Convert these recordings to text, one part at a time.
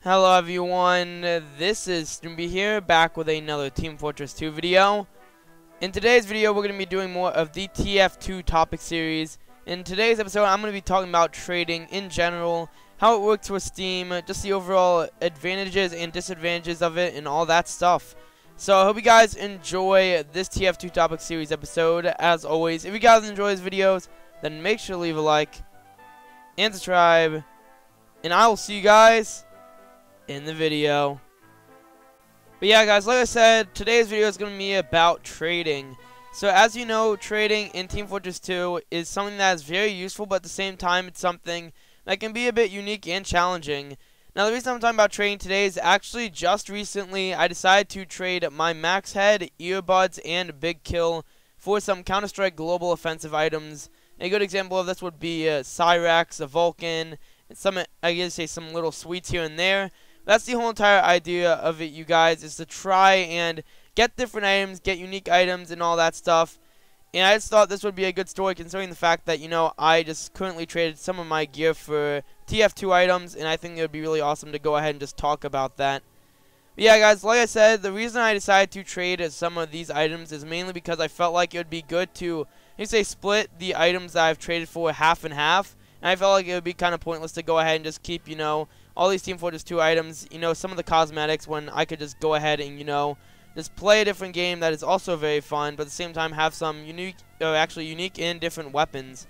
Hello everyone, this is Snoopy here, back with another Team Fortress 2 video. In today's video, we're going to be doing more of the TF2 topic series. In today's episode, I'm going to be talking about trading in general, how it works with Steam, just the overall advantages and disadvantages of it, and all that stuff. So I hope you guys enjoy this TF2 topic series episode. As always, if you guys enjoy these videos, then make sure to leave a like and subscribe, and I will see you guys in the video. But yeah guys, like I said, today's video is going to be about trading. So as you know, trading in Team Fortress 2 is something that is very useful, but at the same time it's something that can be a bit unique and challenging. Now the reason I'm talking about trading today is actually just recently I decided to trade my max head, earbuds, and big kill for some Counter-Strike global offensive items. A good example of this would be Cyrax, a Vulcan, and some, I guess say, some little sweets here and there. That's the whole entire idea of it, you guys, is to try and get different items, get unique items, and all that stuff. And I just thought this would be a good story, considering the fact that, you know, I just currently traded some of my gear for TF2 items, and I think it would be really awesome to go ahead and just talk about that. But yeah, guys, like I said, the reason I decided to trade some of these items is mainly because I felt like it would be good to, split the items that I've traded for half and half. And I felt like it would be kind of pointless to go ahead and just keep, you know, all these Team Fortress 2 items, you know, some of the cosmetics, when I could just go ahead and, you know, just play a different game that is also very fun, but at the same time have some unique and different weapons.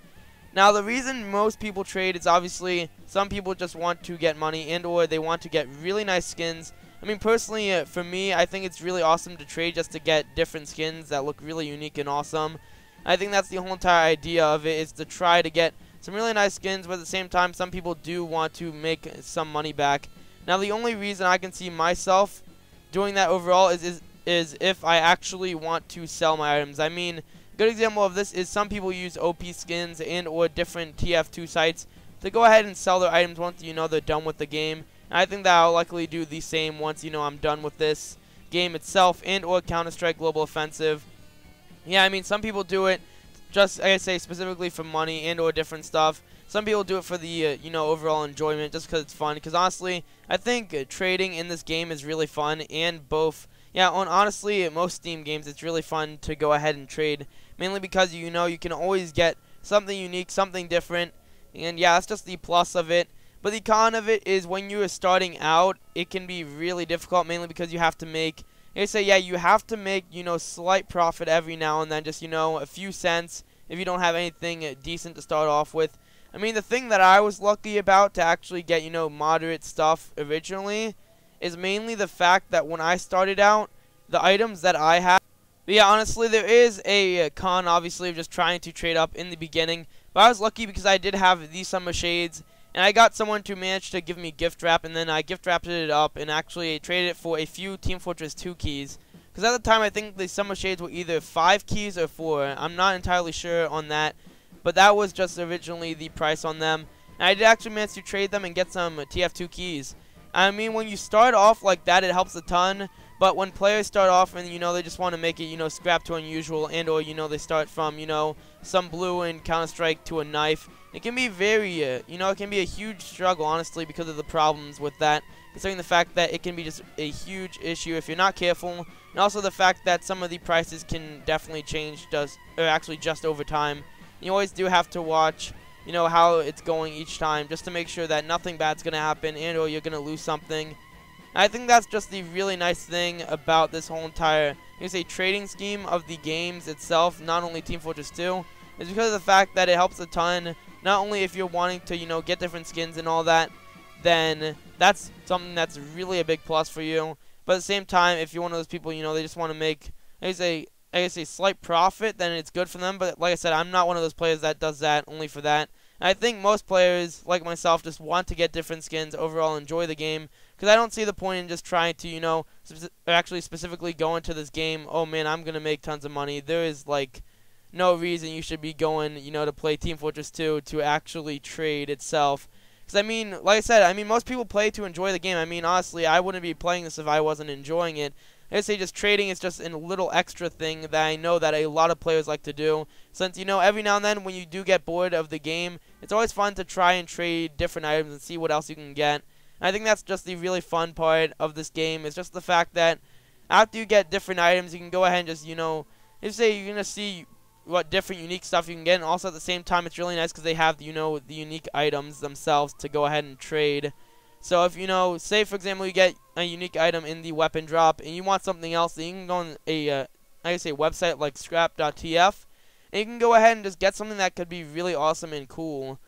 Now, the reason most people trade is obviously some people just want to get money and or they want to get really nice skins. I mean, personally, for me, I think it's really awesome to trade just to get different skins that look really unique and awesome. I think that's the whole entire idea of it, is to try to get some really nice skins, but at the same time, some people do want to make some money back. Now, the only reason I can see myself doing that overall is if I actually want to sell my items. I mean, a good example of this is some people use OP skins and or different TF2 sites to go ahead and sell their items once, you know, they're done with the game. And I think that I'll likely do the same once, you know, I'm done with this game itself and or Counter-Strike Global Offensive. Yeah, I mean, some people do it just, like I say, specifically for money and or different stuff. Some people do it for the, you know, overall enjoyment, just because it's fun. Because honestly, I think trading in this game is really fun, and both, yeah, honestly, most Steam games, it's really fun to go ahead and trade. Mainly because, you know, you can always get something unique, something different, and yeah, that's just the plus of it. But the con of it is when you are starting out, it can be really difficult, mainly because you have to make, yeah, you have to make, you know, slight profit every now and then, just, you know, a few cents if you don't have anything decent to start off with. I mean, the thing that I was lucky about to actually get, you know, moderate stuff originally is mainly the fact that when I started out, the items that I had, but yeah, honestly, there is a con, obviously, of just trying to trade up in the beginning, but I was lucky because I did have these summer shades, and I got someone to manage to give me gift wrap, and then I gift wrapped it up and actually traded it for a few Team Fortress 2 keys. Because at the time, I think the summer shades were either 5 keys or 4. I'm not entirely sure on that, but that was just originally the price on them. And I did actually manage to trade them and get some TF2 keys. I mean, when you start off like that, it helps a ton. But when players start off and, you know, they just want to make it, you know, scrap to unusual, and or, you know, they start from, you know, some blue in Counter-Strike to a knife, it can be very, you know, it can be a huge struggle, honestly, because of the problems with that. Considering the fact that it can be just a huge issue if you're not careful, and also the fact that some of the prices can definitely change just over time. You always do have to watch, you know, how it's going each time, just to make sure that nothing bad's going to happen and or you're going to lose something. I think that's just the really nice thing about this whole entire, trading scheme of the games itself, not only Team Fortress 2, is because of the fact that it helps a ton, not only if you're wanting to, you know, get different skins and all that, then that's something that's really a big plus for you. But at the same time, if you're one of those people, you know, they just want to make, I guess a slight profit, then it's good for them. But like I said, I'm not one of those players that does that only for that. And I think most players, like myself, just want to get different skins, overall enjoy the game. Because I don't see the point in just trying to, you know, actually specifically go into this game, oh man, I'm going to make tons of money. There is, like, no reason you should be going, you know, to play Team Fortress 2 to actually trade itself. Because, I mean, like I said, I mean, most people play to enjoy the game. I mean, honestly, I wouldn't be playing this if I wasn't enjoying it. I say just trading is just a little extra thing that I know that a lot of players like to do. Since, you know, every now and then when you do get bored of the game, it's always fun to try and trade different items and see what else you can get. And I think that's just the really fun part of this game. It's just the fact that after you get different items, you can go ahead and just, if say you're going to see what different unique stuff you can get, and also at the same time it's really nice because they have, the unique items themselves to go ahead and trade. So if, say for example you get a unique item in the weapon drop and you want something else, then you can go on a, website like scrap.tf, and you can go ahead and just get something that could be really awesome and cool.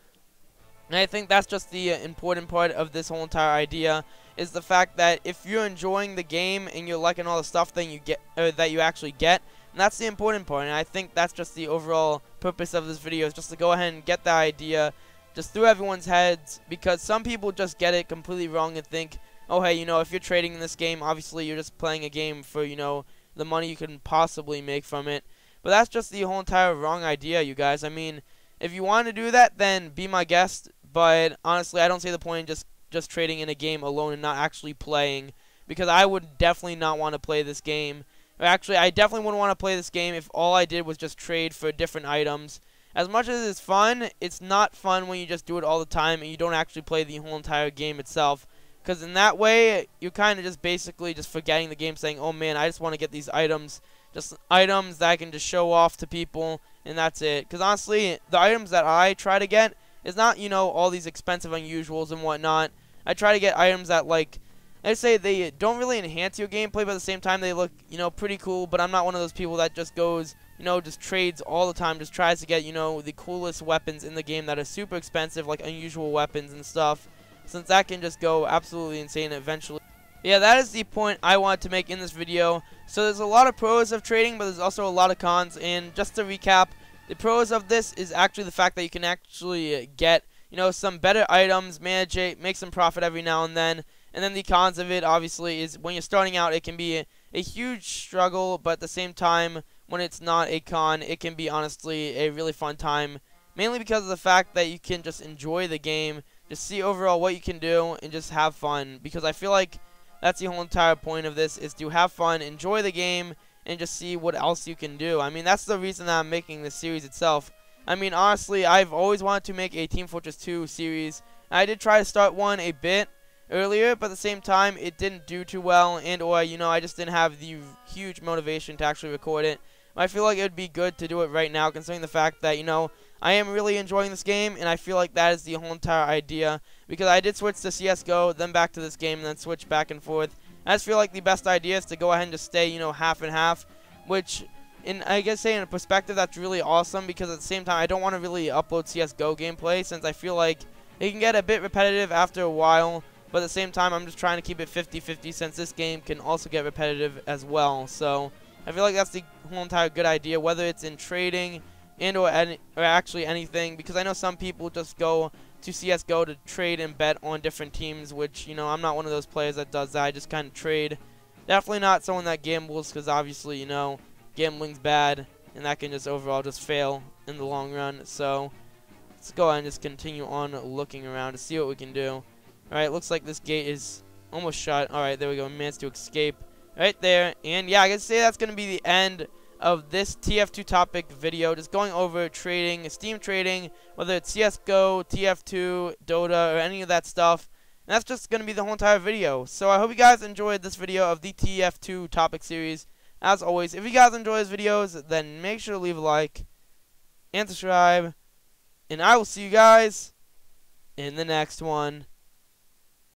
And I think that's just the important part of this whole entire idea, is the fact that if you're enjoying the game and you're liking all the stuff that you get, that you actually get, and that's the important part. And I think that's just the overall purpose of this video, is just to go ahead and get that idea just through everyone's heads, because some people just get it completely wrong and think, oh hey, if you're trading in this game, obviously you're just playing a game for, the money you can possibly make from it. But that's just the whole entire wrong idea, you guys. I mean, if you want to do that, then be my guest. But honestly, I don't see the point in just trading in a game alone and not actually playing, because I would definitely not want to play this game. Or actually, I definitely wouldn't want to play this game if all I did was just trade for different items. As much as it's fun, it's not fun when you just do it all the time and you don't actually play the whole entire game itself. Because in that way, you're kind of just basically just forgetting the game, saying, oh man, I just want to get these items. Just items that I can just show off to people, and that's it. Because honestly, the items that I try to get is not, all these expensive unusuals and whatnot. I try to get items that, like, I'd say they don't really enhance your gameplay, but at the same time they look, pretty cool. But I'm not one of those people that just goes, just trades all the time, just tries to get, the coolest weapons in the game that are super expensive, like unusual weapons and stuff, since that can just go absolutely insane eventually. Yeah, that is the point I wanted to make in this video. So there's a lot of pros of trading, but there's also a lot of cons. And just to recap, the pros of this is actually the fact that you can actually get, some better items, manage it, make some profit every now and then. And then the cons of it, obviously, is when you're starting out, it can be a huge struggle, but at the same time, when it's not a con, it can be, honestly, a really fun time. Mainly because of the fact that you can just enjoy the game, just see overall what you can do, and just have fun. Because I feel like that's the whole entire point of this, is to have fun, enjoy the game, and just see what else you can do. I mean, that's the reason that I'm making this series itself. I mean, honestly, I've always wanted to make a Team Fortress 2 series. I did try to start one a bit earlier, but at the same time, it didn't do too well, and or, I just didn't have the huge motivation to actually record it. I feel like it would be good to do it right now, considering the fact that, I am really enjoying this game, and I feel like that is the whole entire idea, because I did switch to CSGO, then back to this game, and then switch back and forth. I just feel like the best idea is to go ahead and just stay, half and half, which, in a perspective, that's really awesome, because at the same time, I don't want to really upload CSGO gameplay, since I feel like it can get a bit repetitive after a while. But at the same time, I'm just trying to keep it 50-50, since this game can also get repetitive as well. So I feel like that's the whole entire good idea, whether it's in trading and or actually anything. Because I know some people just go to CSGO to trade and bet on different teams, which, I'm not one of those players that does that. I just kind of trade. Definitely not someone that gambles, because obviously, gambling's bad, and that can just overall just fail in the long run. So let's go ahead and just continue on looking around to see what we can do. Alright, looks like this gate is almost shut. Alright, there we go. Managed to escape right there. And yeah, I can say that's going to be the end of this TF2 topic video. Just going over trading, Steam trading, whether it's CSGO, TF2, Dota, or any of that stuff. And that's just going to be the whole entire video. So I hope you guys enjoyed this video of the TF2 topic series. As always, if you guys enjoy these videos, then make sure to leave a like and subscribe. And I will see you guys in the next one.